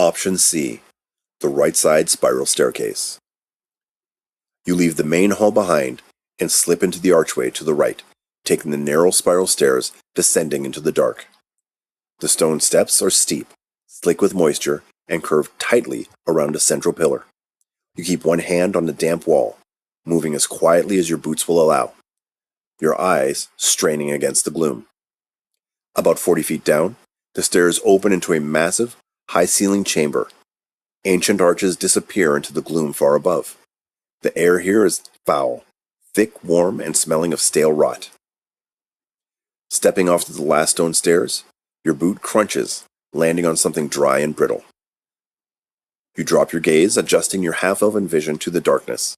Option C, the right side spiral staircase. You leave the main hall behind and slip into the archway to the right, taking the narrow spiral stairs descending into the dark. The stone steps are steep, slick with moisture, and curve tightly around a central pillar. You keep one hand on the damp wall, moving as quietly as your boots will allow, your eyes straining against the gloom. About 40 feet down, the stairs open into a massive, high-ceilinged chamber. Ancient arches disappear into the gloom far above. The air here is foul, thick, warm, and smelling of stale rot. Stepping off to the last stone stairs, your boot crunches, landing on something dry and brittle. You drop your gaze, adjusting your half-elven vision to the darkness.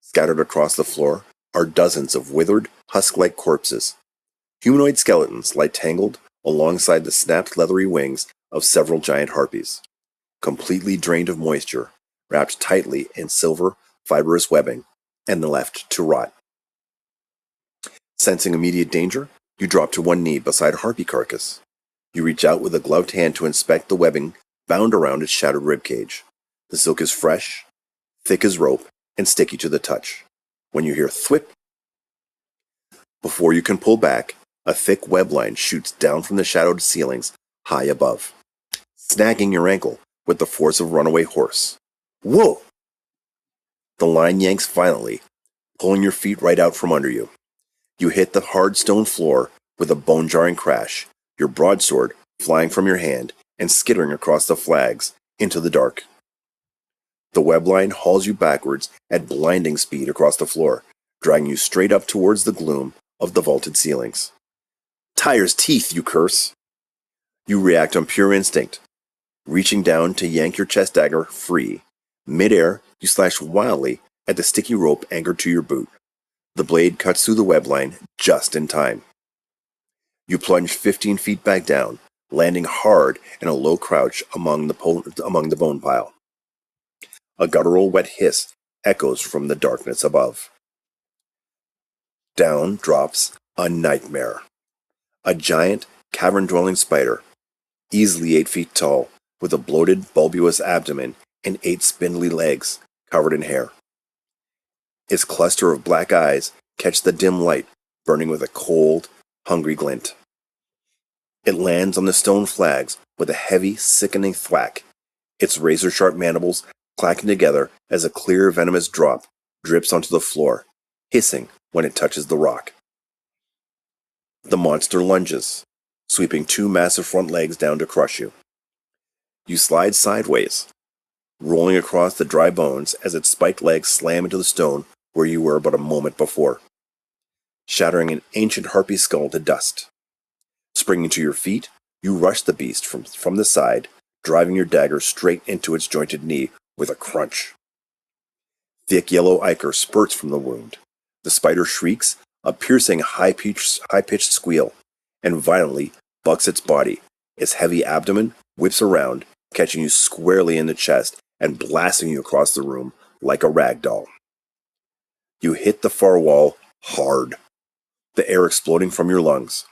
Scattered across the floor are dozens of withered, husk-like corpses. Humanoid skeletons lie tangled alongside the snapped leathery wings of several giant harpies, completely drained of moisture, wrapped tightly in silver, fibrous webbing, and left to rot. Sensing immediate danger, you drop to one knee beside a harpy carcass. You reach out with a gloved hand to inspect the webbing bound around its shattered ribcage. The silk is fresh, thick as rope, and sticky to the touch. When you hear thwip, before you can pull back, a thick web line shoots down from the shadowed ceilings high above, snagging your ankle with the force of a runaway horse. Whoa! The line yanks violently, pulling your feet right out from under you. You hit the hard stone floor with a bone-jarring crash, your broadsword flying from your hand and skittering across the flags into the dark. The web line hauls you backwards at blinding speed across the floor, dragging you straight up towards the gloom of the vaulted ceilings. Tyre's teeth, you curse! You react on pure instinct, reaching down to yank your chest dagger free. Mid-air, you slash wildly at the sticky rope anchored to your boot. The blade cuts through the web line just in time. You plunge 15 feet back down, landing hard in a low crouch among the bone pile. A guttural wet hiss echoes from the darkness above. Down drops a nightmare. A giant, cavern-dwelling spider, easily 8 feet tall, with a bloated, bulbous abdomen and 8 spindly legs covered in hair. Its cluster of black eyes catch the dim light, burning with a cold, hungry glint. It lands on the stone flags with a heavy, sickening thwack, its razor-sharp mandibles clacking together as a clear, venomous drop drips onto the floor, hissing when it touches the rock. The monster lunges, sweeping 2 massive front legs down to crush you. You slide sideways, rolling across the dry bones as its spiked legs slam into the stone where you were but a moment before, shattering an ancient harpy skull to dust. Springing to your feet, you rush the beast from the side, driving your dagger straight into its jointed knee with a crunch. Thick yellow ichor spurts from the wound. The spider shrieks, a piercing high-pitched squeal, and violently bucks its body. Its heavy abdomen whips around, catching you squarely in the chest and blasting you across the room like a rag doll. You hit the far wall hard, the air exploding from your lungs.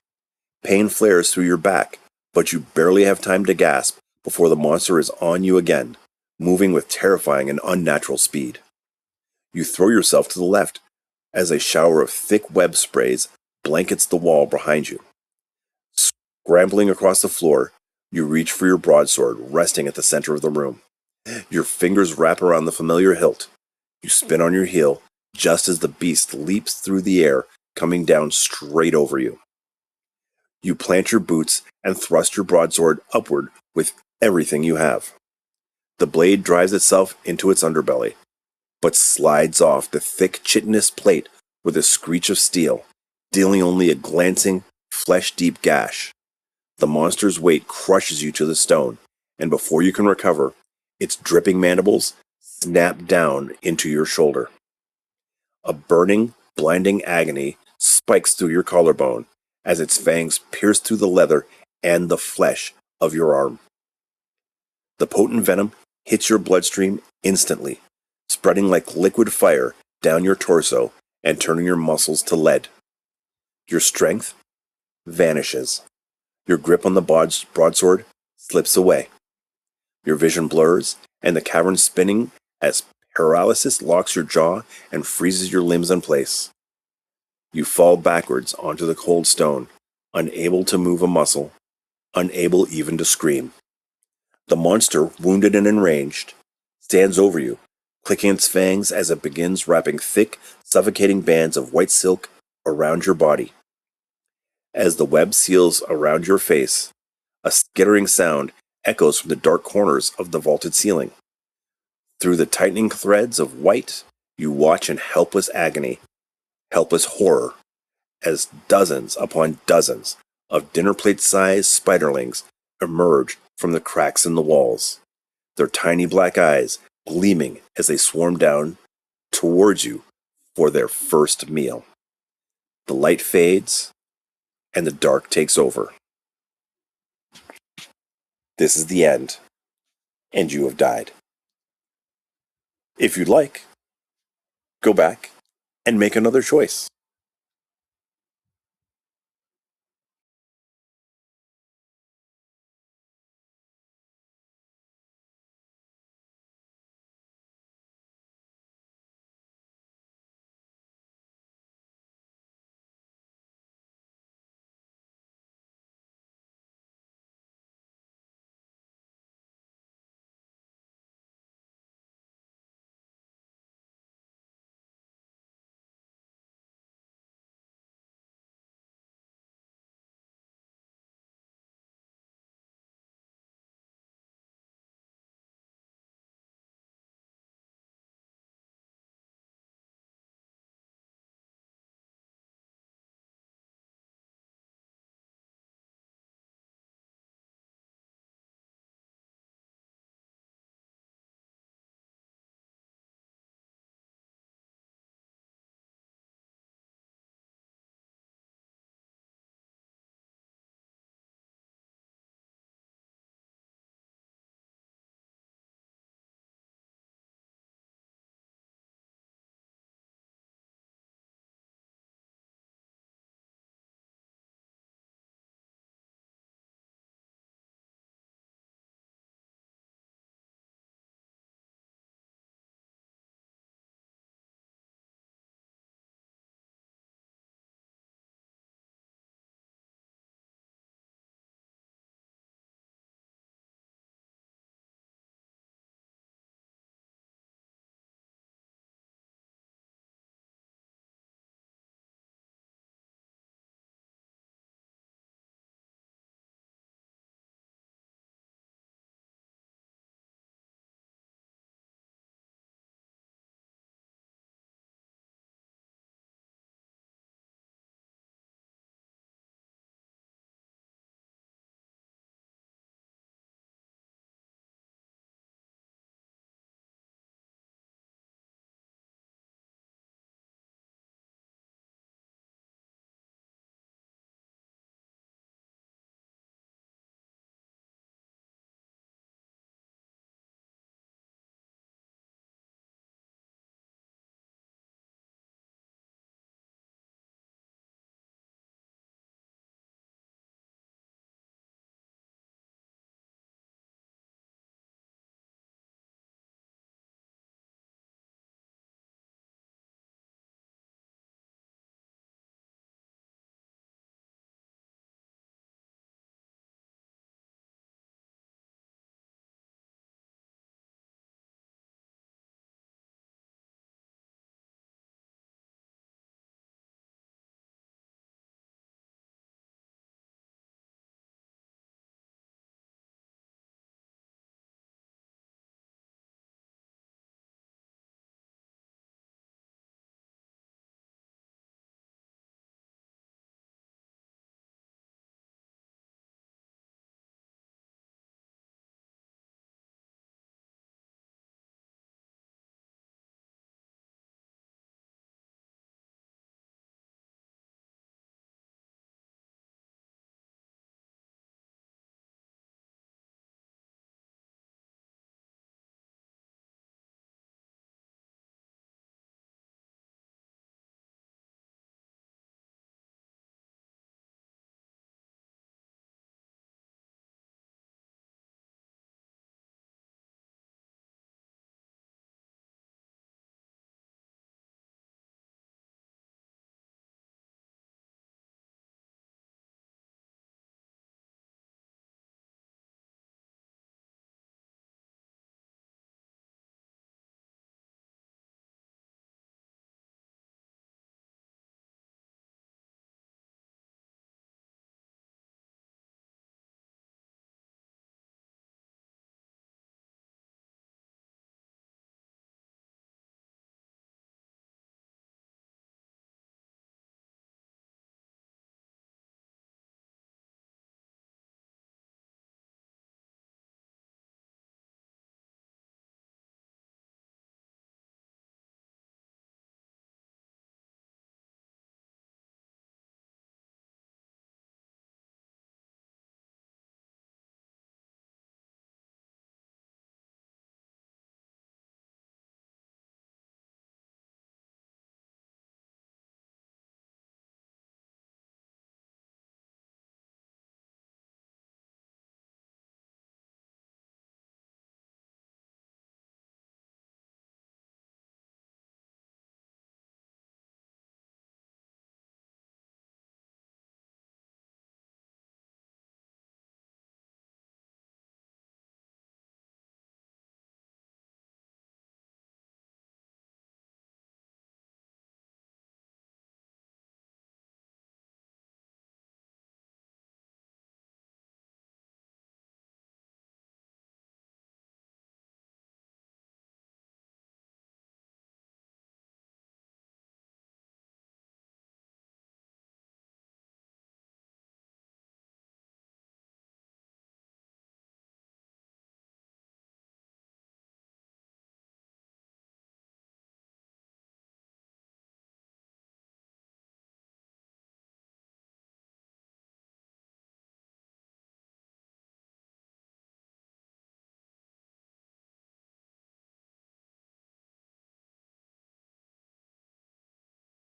Pain flares through your back, but you barely have time to gasp before the monster is on you again, moving with terrifying and unnatural speed. You throw yourself to the left as a shower of thick web sprays blankets the wall behind you. Scrambling across the floor, you reach for your broadsword resting at the center of the room. Your fingers wrap around the familiar hilt. You spin on your heel just as the beast leaps through the air, coming down straight over you. You plant your boots and thrust your broadsword upward with everything you have. The blade drives itself into its underbelly, but slides off the thick chitinous plate with a screech of steel, dealing only a glancing, flesh-deep gash. The monster's weight crushes you to the stone, and before you can recover, its dripping mandibles snap down into your shoulder. A burning, blinding agony spikes through your collarbone as its fangs pierce through the leather and the flesh of your arm. The potent venom hits your bloodstream instantly, spreading like liquid fire down your torso and turning your muscles to lead. Your strength vanishes. Your grip on the broadsword slips away. Your vision blurs, and the cavern spinning as paralysis locks your jaw and freezes your limbs in place. You fall backwards onto the cold stone, unable to move a muscle, unable even to scream. The monster, wounded and enraged, stands over you, clicking its fangs as it begins wrapping thick, suffocating bands of white silk around your body. As the web seals around your face, a skittering sound echoes from the dark corners of the vaulted ceiling. Through the tightening threads of white, you watch in helpless agony, helpless horror, as dozens upon dozens of dinner plate-sized spiderlings emerge from the cracks in the walls, their tiny black eyes gleaming as they swarm down towards you for their first meal. The light fades, and the dark takes over. This is the end, and you have died. If you'd like, go back and make another choice.